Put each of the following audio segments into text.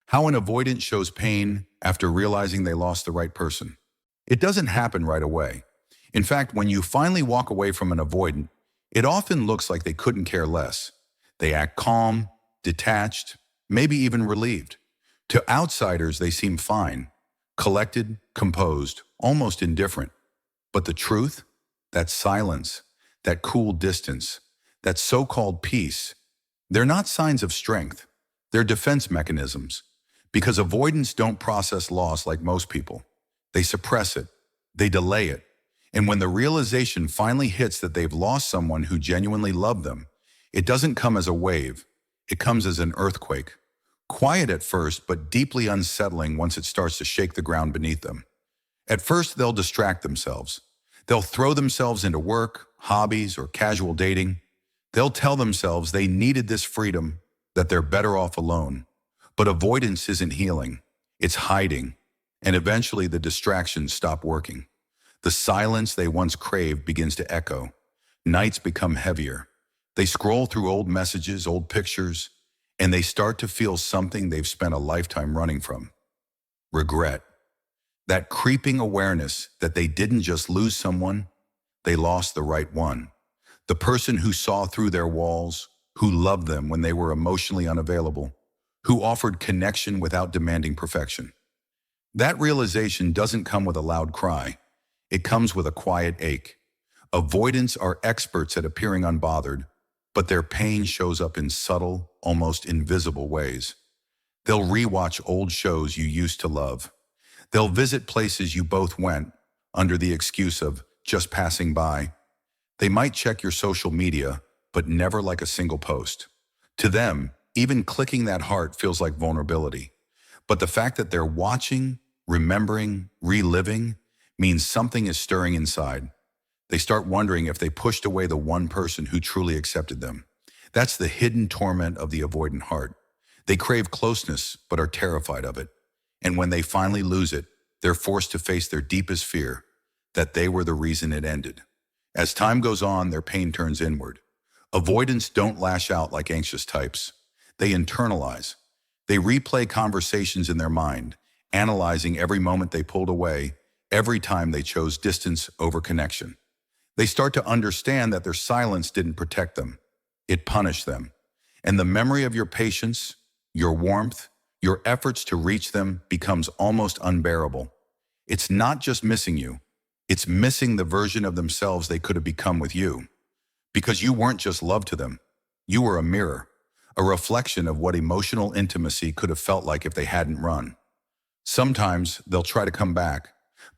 How an avoidant shows pain after realizing they lost the right person. It doesn't happen right away. In fact, when you finally walk away from an avoidant, it often looks like they couldn't care less. They act calm, detached, maybe even relieved. To outsiders, they seem fine, collected, composed, almost indifferent. But the truth? That silence, that cool distance, that so-called peace, they're not signs of strength. They're defense mechanisms. Because avoidants don't process loss like most people. They suppress it. They delay it. And when the realization finally hits that they've lost someone who genuinely loved them, it doesn't come as a wave. It comes as an earthquake. Quiet at first, but deeply unsettling once it starts to shake the ground beneath them. At first, they'll distract themselves. They'll throw themselves into work, hobbies, or casual dating. They'll tell themselves they needed this freedom, that they're better off alone. But avoidance isn't healing. It's hiding. And eventually the distractions stop working. The silence they once craved begins to echo. Nights become heavier. They scroll through old messages, old pictures, and they start to feel something they've spent a lifetime running from. Regret. That creeping awareness that they didn't just lose someone, they lost the right one. The person who saw through their walls, who loved them when they were emotionally unavailable, who offered connection without demanding perfection. That realization doesn't come with a loud cry. It comes with a quiet ache. Avoidants are experts at appearing unbothered, but their pain shows up in subtle, almost invisible ways. They'll rewatch old shows you used to love. They'll visit places you both went under the excuse of just passing by. They might check your social media, but never like a single post. To them, even clicking that heart feels like vulnerability. But the fact that they're watching, remembering, reliving, means something is stirring inside. They start wondering if they pushed away the one person who truly accepted them. That's the hidden torment of the avoidant heart. They crave closeness, but are terrified of it. And when they finally lose it, they're forced to face their deepest fear, that they were the reason it ended. As time goes on, their pain turns inward. Avoidants don't lash out like anxious types. They internalize. They replay conversations in their mind, analyzing every moment they pulled away, every time they chose distance over connection. They start to understand that their silence didn't protect them. It punished them. And the memory of your patience, your warmth, your efforts to reach them becomes almost unbearable. It's not just missing you. It's missing the version of themselves they could have become with you. Because you weren't just love to them. You were a mirror, a reflection of what emotional intimacy could have felt like if they hadn't run. Sometimes they'll try to come back,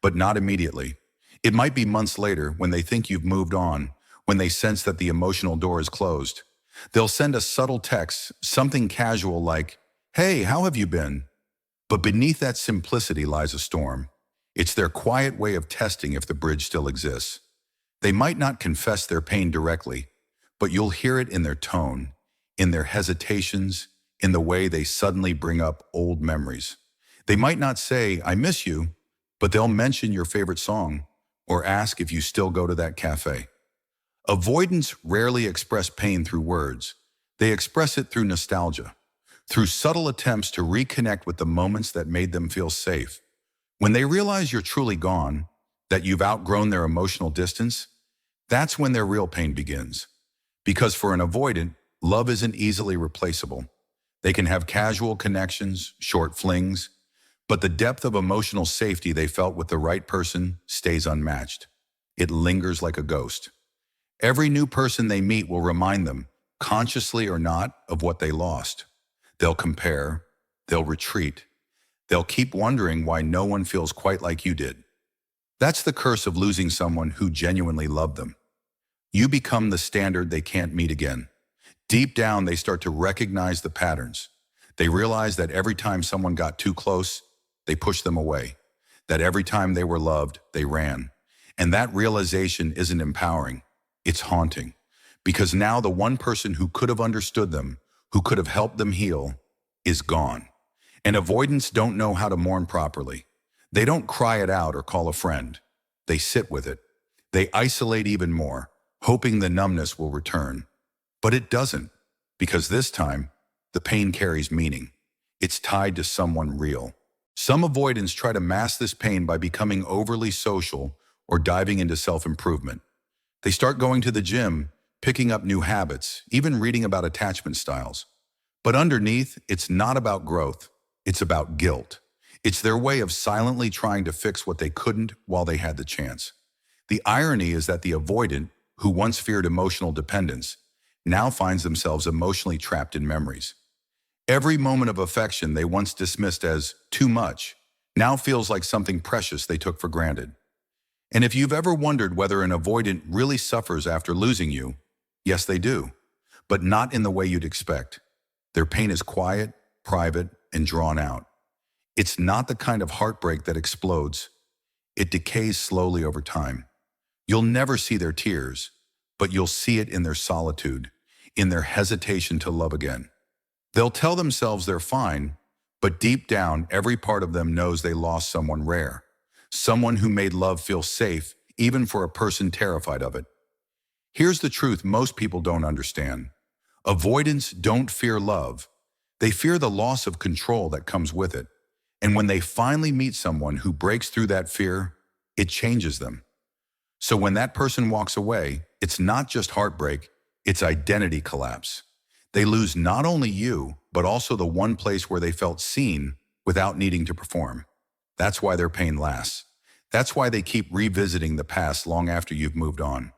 but not immediately. It might be months later when they think you've moved on, when they sense that the emotional door is closed. They'll send a subtle text, something casual like, "Hey, how have you been?" But beneath that simplicity lies a storm. It's their quiet way of testing if the bridge still exists. They might not confess their pain directly, but you'll hear it in their tone, in their hesitations, in the way they suddenly bring up old memories. They might not say, "I miss you," but they'll mention your favorite song or ask if you still go to that cafe. Avoidants rarely express pain through words. They express it through nostalgia, through subtle attempts to reconnect with the moments that made them feel safe. When they realize you're truly gone, that you've outgrown their emotional distance, that's when their real pain begins. Because for an avoidant, love isn't easily replaceable. They can have casual connections, short flings, but the depth of emotional safety they felt with the right person stays unmatched. It lingers like a ghost. Every new person they meet will remind them, consciously or not, of what they lost. They'll compare, they'll retreat, they'll keep wondering why no one feels quite like you did. That's the curse of losing someone who genuinely loved them. You become the standard they can't meet again. Deep down, they start to recognize the patterns. They realize that every time someone got too close, they pushed them away. That every time they were loved, they ran. And that realization isn't empowering. It's haunting. Because now the one person who could have understood them, who could have helped them heal, is gone. And avoidants don't know how to mourn properly. They don't cry it out or call a friend. They sit with it. They isolate even more, hoping the numbness will return. But it doesn't, because this time, the pain carries meaning. It's tied to someone real. Some avoidants try to mask this pain by becoming overly social or diving into self-improvement. They start going to the gym, picking up new habits, even reading about attachment styles. But underneath, it's not about growth. It's about guilt. It's their way of silently trying to fix what they couldn't while they had the chance. The irony is that the avoidant, who once feared emotional dependence, now finds themselves emotionally trapped in memories. Every moment of affection they once dismissed as too much now feels like something precious they took for granted. And if you've ever wondered whether an avoidant really suffers after losing you, yes, they do, but not in the way you'd expect. Their pain is quiet, private, and drawn out. It's not the kind of heartbreak that explodes. It decays slowly over time. You'll never see their tears, but you'll see it in their solitude, in their hesitation to love again. They'll tell themselves they're fine, but deep down, every part of them knows they lost someone rare, someone who made love feel safe, even for a person terrified of it. Here's the truth most people don't understand. Avoidants don't fear love. They fear the loss of control that comes with it. And when they finally meet someone who breaks through that fear, it changes them. So when that person walks away, it's not just heartbreak, it's identity collapse. They lose not only you, but also the one place where they felt seen without needing to perform. That's why their pain lasts. That's why they keep revisiting the past long after you've moved on.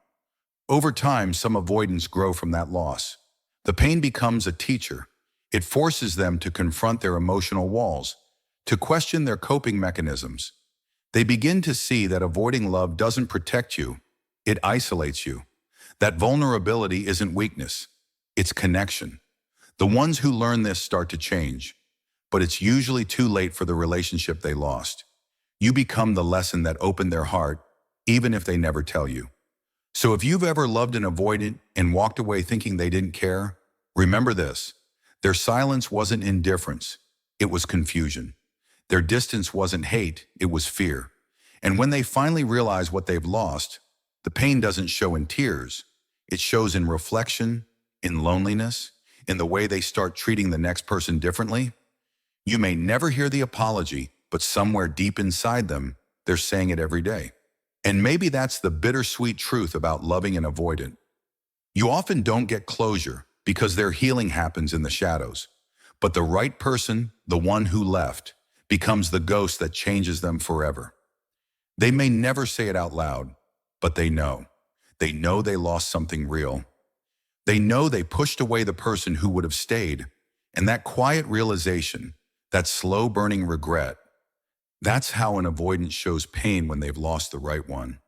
Over time, some avoidants grow from that loss. The pain becomes a teacher. It forces them to confront their emotional walls, to question their coping mechanisms. They begin to see that avoiding love doesn't protect you, it isolates you. That vulnerability isn't weakness, it's connection. The ones who learn this start to change, but it's usually too late for the relationship they lost. You become the lesson that opened their heart, even if they never tell you. So if you've ever loved an avoidant and walked away thinking they didn't care, remember this. Their silence wasn't indifference, it was confusion. Their distance wasn't hate, it was fear. And when they finally realize what they've lost, the pain doesn't show in tears. It shows in reflection, in loneliness, in the way they start treating the next person differently. You may never hear the apology, but somewhere deep inside them, they're saying it every day. And maybe that's the bittersweet truth about loving an avoidant. You often don't get closure because their healing happens in the shadows. But the right person, the one who left, becomes the ghost that changes them forever. They may never say it out loud, but they know. They know they lost something real. They know they pushed away the person who would have stayed, and that quiet realization, that slow burning regret, that's how an avoidant shows pain when they've lost the right one.